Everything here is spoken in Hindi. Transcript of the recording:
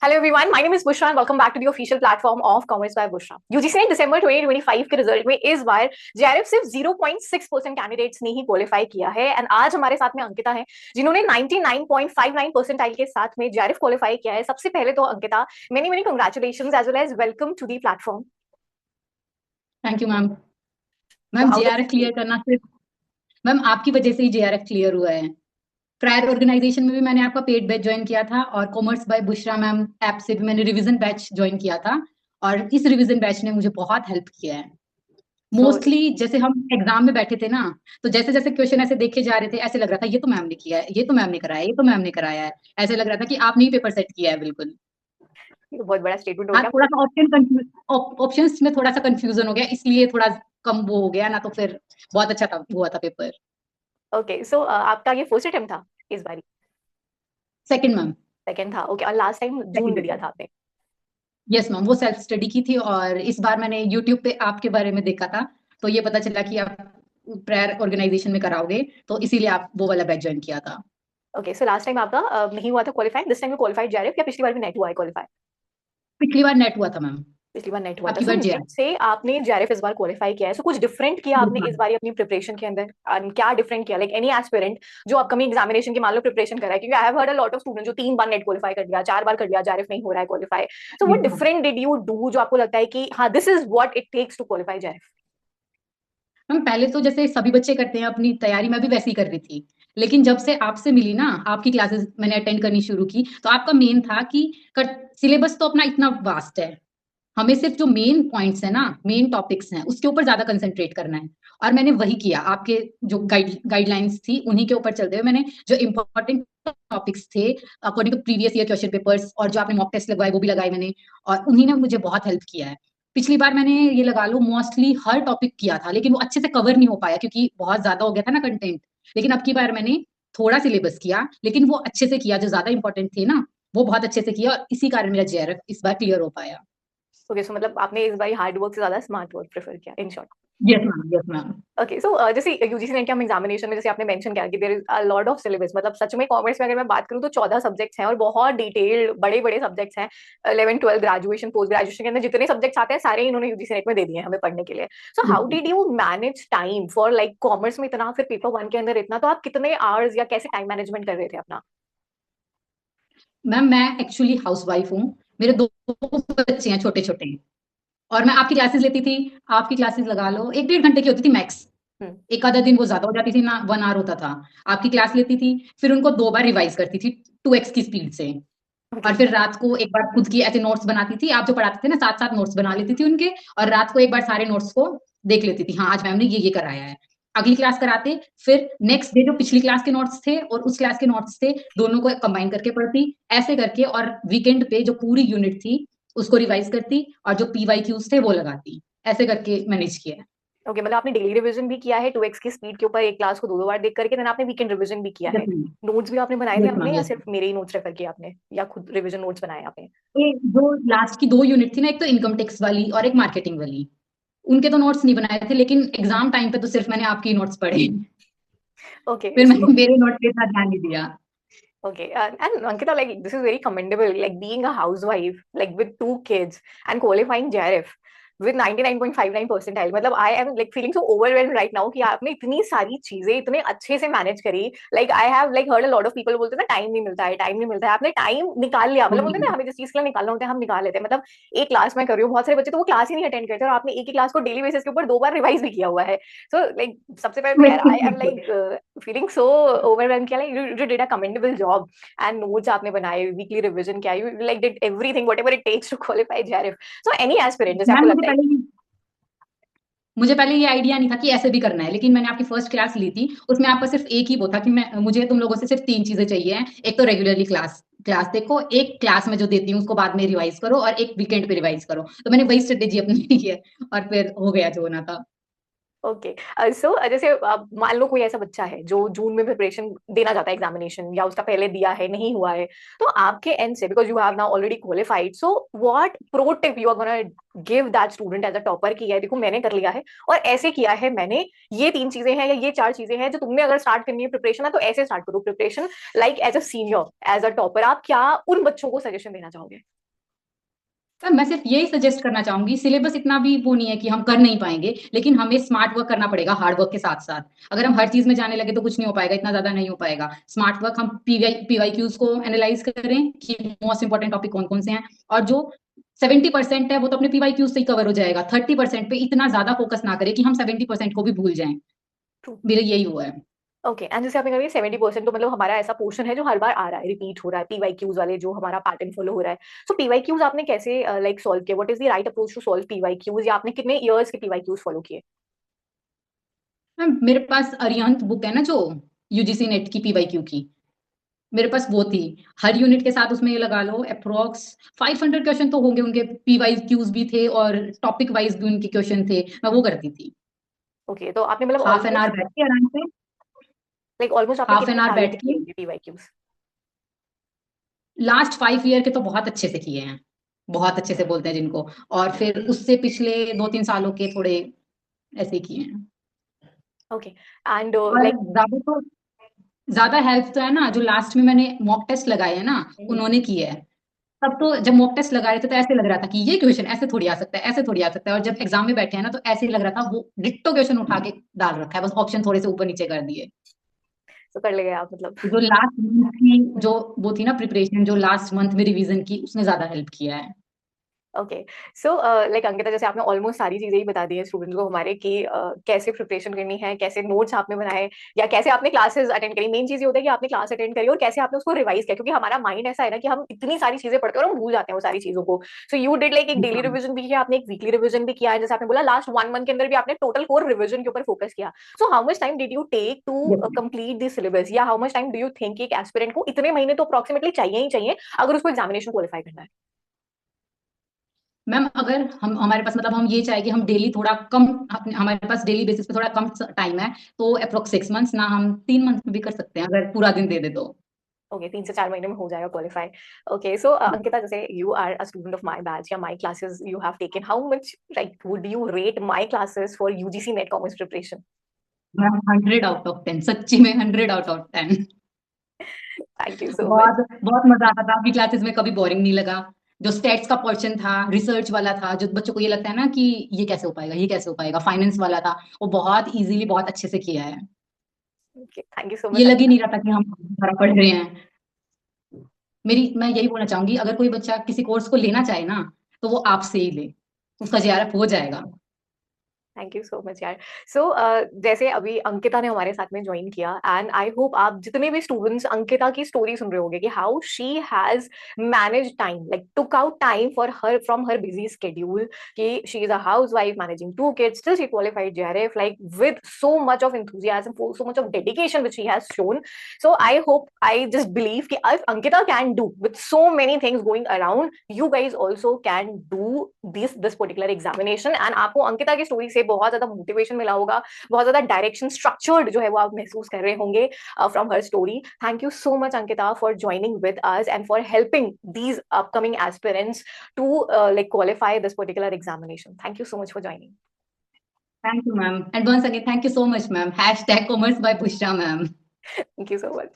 Hello everyone, my name is Bushra and welcome back to the official platform of Commerce by Bushra. UGC ने दिसंबर 2025 के रिजल्ट में इस बार जेआरएफ सिर्फ 0.6% कैंडिडेट्स ने ही क्वालिफाई किया है एंड आज हमारे साथ में अंकिता है जिन्होंने 99.59 परसेंटाइल के साथ में जेआरएफ क्वालिफाई किया है। सबसे पहले तो Ankita, many many congratulations as well as welcome to the platform. Thank you ma'am. Ma'am JRF clear करना सिर्फ मैम आपकी वजह से ही जेआरएफ क्लियर हुआ है। प्रायर ऑर्गेनाइजेशन में भी मैंने आपका पेड बैच ज्वाइन किया था और commerce by Bushra ma'am app से भी मैंने रिवीजन बैच ज्वाइन किया था और इस रिवीजन बैच ने मुझे बहुत हेल्प किया है। मोस्टली जैसे हम एग्जाम में बैठे थे ना, तो जैसे जैसे क्वेश्चन ऐसे देखे जा रहे थे ऐसे लग रहा था ये तो मैम ने किया है, ये तो मैम ने कराया, ये तो मैम ने कराया है। ऐसे लग रहा था कि आपने ही पेपर सेट किया है बिल्कुल। तो बहुत बड़ा स्टेटमेंट हो हाँ, गया। थोड़ा सा ऑप्शंस में थोड़ा सा कंफ्यूजन हो गया, इसलिए थोड़ा कम वो हो गया ना, तो फिर बहुत अच्छा था, हुआ था पेपर। ओके, सो आपका ये फर्स्ट अटेम्प्ट था इस बारी? Second ma'am. सेकंड था, ओके। और लास्ट टाइम जून में दिया था आपने? यस मैम, वो सेल्फ स्टडी की थी और इस बार मैंने यूट्यूब पे आपके बारे में देखा था, तो ये पता चला कि आप प्रायर ऑर्गेनाइजेशन में कराओगे, तो इसीलिए आप वो वाला बैच ज्वाइन किया था। ओके, सो लास्ट टाइम आपका नहीं हुआ था qualify, this time you qualified JRF या पिछली बार भी नेट हुआ है क्वालिफाई? पिछली बार नेट हुआ था मैम, पिछली बार नेट हुआ था। आपकी सो बार नेट जेआर। से आपने जेआरएफ इस बार क्वालिफाई किया है, सो कुछ डिफरेंट किया आपने इस बार अपनी प्रिपरेशन के अंदर? क्या डिफरेंट किया, लाइक एनी एस्पिरेंट जो अपकमिंग एग्जामिनेशन की मान लो प्रिपरेशन कर रहा है, क्योंकि I have heard a lot of student जो 3 बार नेट क्वालिफाई कर लिया, 4 बार कर लिया, जेआरएफ नहीं हो रहा है qualify. So what different did you do जो आपको लगता है कि हाँ this is what it takes to qualify JRF? Ma'am पहले तो जैसे सभी बच्चे करते हैं अपनी तैयारी, मैं भी वैसे ही कर रही थी, लेकिन जब से आपसे मिली ना, आपकी क्लासेस मैंने अटेंड करनी शुरू की, तो आपका मेन था कि सिलेबस तो अपना इतना वास्ट है, हमें सिर्फ जो मेन पॉइंट्स है ना, मेन टॉपिक्स हैं, उसके ऊपर ज्यादा कंसंट्रेट करना है। और मैंने वही किया, आपके जो गाइडलाइंस थी उन्हीं के ऊपर चलते हुए मैंने जो इंपॉर्टेंट टॉपिक्स थे according to previous year question papers और जो आपने मॉक टेस्ट लगवाए वो भी लगाए मैंने, और उन्हीं ने मुझे बहुत हेल्प किया है। पिछली बार मैंने ये लगा लो मोस्टली हर टॉपिक किया था, लेकिन वो अच्छे से कवर नहीं हो पाया क्योंकि बहुत ज्यादा हो गया था ना कंटेंट। लेकिन अब की बार मैंने थोड़ा सिलेबस किया, लेकिन वो अच्छे से किया, जो ज्यादा इंपॉर्टेंट थे ना वो बहुत अच्छे से किया, और इसी कारण मेरा जेआरएफ इस बार क्लियर हो पाया। ओके, सो मतलब आपने इस बार हार्ड वर्क से ज्यादा स्मार्ट वर्क प्रेफर किया in short. Yes ma'am, yes ma'am. Okay, so जैसे यूजीसी नेट के हम एग्जामिनेशन में जैसे आपने मेंशन किया कि there is a lot of syllabus, मतलब सच में कॉमर्स में अगर मैं बात करूँ तो 14 सब्जेक्ट्स हैं और बहुत डिटेल्ड बड़े बड़े सब्जेक्ट्स हैं। 11 12 ग्रेजुएशन पोस्ट ग्रेजुएशन के अंदर जितने सब्जेक्ट्स आते हैं सारे इन्होंने यूजीसी नेट में दे दिए हैं हमें पढ़ने के लिए। So how did you manage time for like commerce में इतना, फिर पेपर वन के अंदर इतना, तो आप कितने आवर्स या कैसे टाइम मैनेजमेंट कर रहे थे अपना? मैम मैं एक्चुअली हाउस वाइफ हूँ, मेरे दो बच्चे हैं छोटे छोटे, और मैं आपकी क्लासेस लेती थी। आपकी क्लासेस लगा लो 1 1.5 घंटे की होती थी मैक्स, हम्म। एक आधा दिन वो ज्यादा हो जाती थी ना, 1 आवर होता था। आपकी क्लास लेती थी, फिर उनको 2 बार रिवाइज करती थी 2x की स्पीड से, ओके। और फिर रात को एक बार खुद की ऐसे नोट्स बनाती थी, आप जो पढ़ाते थे ना साथ साथ नोट्स बना लेती थी उनके, और रात को एक बार सारे नोट्स को देख लेती थी, हाँ आज मैम ने ये कराया है। अगली क्लास कराते, फिर नेक्स्ट डे जो पिछली क्लास के नोट्स थे और उस क्लास के नोट्स थे, दोनों को कंबाइन करके पढ़ती, ऐसे करके, और वीकेंड पे जो पूरी यूनिट थी उसको रिवाइज करती, और जो पीवाई क्यूज थे वो लगाती, ऐसे करके मैनेज किया है। ओके, मतलब आपने डेली रिवीजन भी किया है 2x की स्पीड के ऊपर, एक क्लास को 2 2 बार देख करके, देन आपने वीकेंड रिवीजन भी किया यस है। मैम, नोट्स भी आपने बनाए थे यस मैम, अपने या यस। सिर्फ मेरे ही नोट्स रेफर किए आपने, या खुद रिवीजन नोट्स बनाए आपने? ये जो लास्ट की 2 यूनिट थी ना, एक तो इनकम टैक्स वाली और एक मार्केटिंग वाली, उनके तो नोट्स नहीं बनाए थे, लेकिन एग्जाम टाइम पे तो सिर्फ मैंने आपकी नोट्स पढ़े, ओके, फिर सो मैंने मेरे नोट्स पे इतना ध्यान नहीं दिया। okay, and Ankita, like this is very commendable. Like being a housewife, like with 2 kids and qualifying JRF with 99.59 percentile. मतलब I am like feeling so overwhelmed right now कि आपने इतनी सारी चीजें इतने अच्छे से मैनेज करी. Like I have like heard a lot of people बोलते हैं ना टाइम नहीं मिलता है, टाइम नहीं मिलता है. आपने टाइम निकाल लिया, मतलब बोलते हैं ना हमें जिस चीज के लिए निकालना होता है हम निकाल लेते हैं. मतलब एक क्लास में कर रही हूँ, बहुत सारे बच्चे तो वो क्लास ही नहीं अटेंड करते और आपने एक ही क्लास को डेली बेसिस के ऊपर 2 बार रिवाइज भी किया हुआ है. So like सबसे पहले तो यार I am like feeling so overwhelmed कि like you did a commendable job. And notes आपने बनाए, वीकली रिवीजन किया, you like did everything whatever it takes to qualify JRF. So any aspirant जैसे आपको मैम लगता है कि मुझे पहले ये आइडिया नहीं था कि ऐसे भी करना है, लेकिन मैंने आपकी फर्स्ट क्लास ली थी, उसमें आपका सिर्फ एक ही वो था कि मैं मुझे तुम लोगों से सिर्फ 3 चीजें चाहिए हैं। एक तो रेगुलरली क्लास क्लास देखो, एक क्लास में जो देती हूँ उसको बाद में रिवाइज करो, और एक वीकेंड पे रिवाइज करो, तो मैंने वही स्ट्रेटेजी अपनी की है, और फिर हो गया जो होना था। ओके। सो जैसे मान लो कोई ऐसा बच्चा है जो जून में प्रिपरेशन देना चाहता है एग्जामिनेशन, या उसका पहले दिया है नहीं हुआ है, तो आपके एंड से, because you have now already qualified, so what pro tip you are gonna give that student as a topper की है देखो मैंने कर लिया है और ऐसे किया है मैंने, ये 3 चीजें हैं या ये 4 चीजें हैं जो तुमने अगर स्टार्ट करनी है प्रिपरेशन है तो ऐसे स्टार्ट करो preparation, like as a senior as a topper, आप क्या उन बच्चों को सजेशन देना चाहोगे? सर मैं सिर्फ यही सजेस्ट करना चाहूंगी, सिलेबस इतना भी वो नहीं है कि हम कर नहीं पाएंगे, लेकिन हमें स्मार्ट वर्क करना पड़ेगा हार्ड वर्क के साथ साथ। अगर हम हर चीज में जाने लगे तो कुछ नहीं हो पाएगा, इतना ज्यादा नहीं हो पाएगा। स्मार्ट वर्क, हम पीवाई क्यूज को एनालाइज करें कि मोस्ट इंपॉर्टेंट टॉपिक कौन कौन से हैं, और जो 70% है वो तो अपने पीवाई क्यूज से ही कवर हो जाएगा। 30% पे इतना ज्यादा फोकस ना करें कि हम 70% को भी भूल जाएं। मेरा यही हुआ है। ओके, एंड जैसे आपने कहा 70%, तो मतलब हमारा ऐसा पोर्शन है जो हर बार आ रहा है, रिपीट हो रहा है, पीवाई क्यूज वाले जो हमारा पैटर्न फॉलो हो रहा है। सो पीवाई क्यूज आपने कैसे लाइक सॉल्व किया? What is the right approach to solve PY Qs, या आपने कितने इयर्स के पीवाई क्यूज फॉलो किए? मैम मेरे पास अरिहंत बुक है ना, जो यूजीसी नेट की पीवाई क्यू की, मेरे पास वो थी। हर यूनिट के साथ उसमें ये लगा लो अप्रोक्स 500 क्वेश्चन तो होंगे उनके, पीवाई क्यूज भी थे और टॉपिक वाइज भी उनके क्वेश्चन थे, मैं वो करती थी। ओके, तो आपने मतलब हाफ एन आवर ऑलमोस्ट, बैठ के आराम से, लाइक ऑलमोस्ट आपने हाफ एन कितने आवर सालों बैठ के किए के। होंगे पीवाई क्यूज? लास्ट 5 ईयर के तो बहुत अच्छे से किए हैं, बहुत अच्छे से बोलते हैं जिनको। और फिर उससे पिछले 2-3 सालों के थोड़े ऐसे किए हैं। ओके, एंड और लाइक, ज्यादा हेल्प तो है ना, जो लास्ट में मैंने मॉक टेस्ट लगाए हैं ना, उन्होंने किया है। तब तो जब मॉक टेस्ट लगा रहे थे तो ऐसे लग रहा था कि ये क्वेश्चन ऐसे थोड़ी आ सकता है, ऐसे थोड़ी आ सकता है, और जब एग्जाम में बैठे हैं ना तो ऐसे ही लग रहा था वो डिट्टो क्वेश्चन उठा के डाल रखा है, बस ऑप्शन थोड़े से ऊपर नीचे कर दिए। तो कर ले गए आप मतलब। तो जो लास्ट मंथ की जो वो थी ना प्रिपरेशन, जो लास्ट मंथ में रिवीजन की, उसने ज्यादा हेल्प किया है। ओके, सो लाइक अंकिता, जैसे आपने ऑलमोस्ट सारी चीजें ही बता दी है स्टूडेंट्स को हमारे कि कैसे प्रिपरेशन करनी है, कैसे नोट्स आपने बनाए, या कैसे आपने क्लासेस अटेंड करी। मेन चीज ये होता है कि आपने क्लास अटेंड करी और कैसे आपने उसको रिवाइज किया, क्योंकि हमारा माइंड ऐसा है ना कि हम इतनी सारी चीजें पढ़ते हैं और हम भूल जाते हैं वो सारी चीजों को। सो यू डिड लाइक एक डेली रिवीजन भी किया आपने, एक वीकली रिवीजन भी किया है, जैसे आपने बोला लास्ट 1 मंथ के अंदर भी आपने टोटल कोर रिवीजन के ऊपर फोकस किया। So how much time did you take to complete this syllabus, या how much time do you think एक एस्पिरेंट को इतने महीने तो अप्रोक्सीमेटली चाहिए ही चाहिए अगर उसको एग्जामिनेशन क्वालिफाई करना है? मैम अगर हम, हमारे पास मतलब हम ये चाहे कि हम डेली थोड़ा कम, हमारे पास डेली बेसिस पे थोड़ा कम टाइम है, तो अप्रोक्स 6 मंथ्स ना, हम 3 मंथ में भी कर सकते हैं अगर पूरा दिन दे दे तो। ओके, 3 से 4 महीने में हो जाएगा क्वालिफाई। ओके, सो अंकिता, जैसे you are a student of my batch या my classes you have taken, how much like would you rate my classes for UGC NET commerce preparation? Ma'am 100 out of 10, सच्ची में 100 out of 10। Thank you so much. बहुत बहुत मजा आता था आपकी क्लासेस में, कभी बोरिंग नहीं लगा। जो स्टेट्स का पोर्शन था, रिसर्च वाला था, जो बच्चों को ये लगता है ना कि ये कैसे हो पाएगा, ये कैसे हो पाएगा, फाइनेंस वाला था, वो बहुत इजीली बहुत अच्छे से किया है। ओके, थैंक यू सो ये मच लग ही अंकिता। नहीं रहा था कि हम सारा पढ़ रहे हैं। मैं यही बोलना चाहूंगी, अगर कोई बच्चा किसी कोर्स को लेना चाहे ना, तो वो आपसे ही ले, उसका जेआरएफ हो जाएगा। थैंक यू सो मच यार। सो जैसे अभी अंकिता ने हमारे साथ में ज्वाइन किया, एंड आई होप आप जितने भी स्टूडेंट्स अंकिता की स्टोरी सुन रहे होंगे कि how she has manage time, like took out time for her from her busy schedule, कि she is a housewife managing 2 kids, still she qualified JRF, like with so much of enthusiasm, so much of dedication which she has shown. So I hope, I just believe कि if Ankita can do with so many things going around, you guys also can do this particular examination, and आपको अंकिता की स्टोरी से बहुत ज्यादा मोटिवेशन मिला होगा, बहुत ज्यादा डायरेक्शन स्ट्रक्चर्ड जो है वो आप महसूस कर रहे होंगे from her story. Thank you so much Ankita for joining with us and for helping these upcoming aspirants to like qualify this particular examination. Thank you so much for joining. Thank you ma'am, and once again thank you so much ma'am, #commerce by Bushra ma'am. Thank you so much.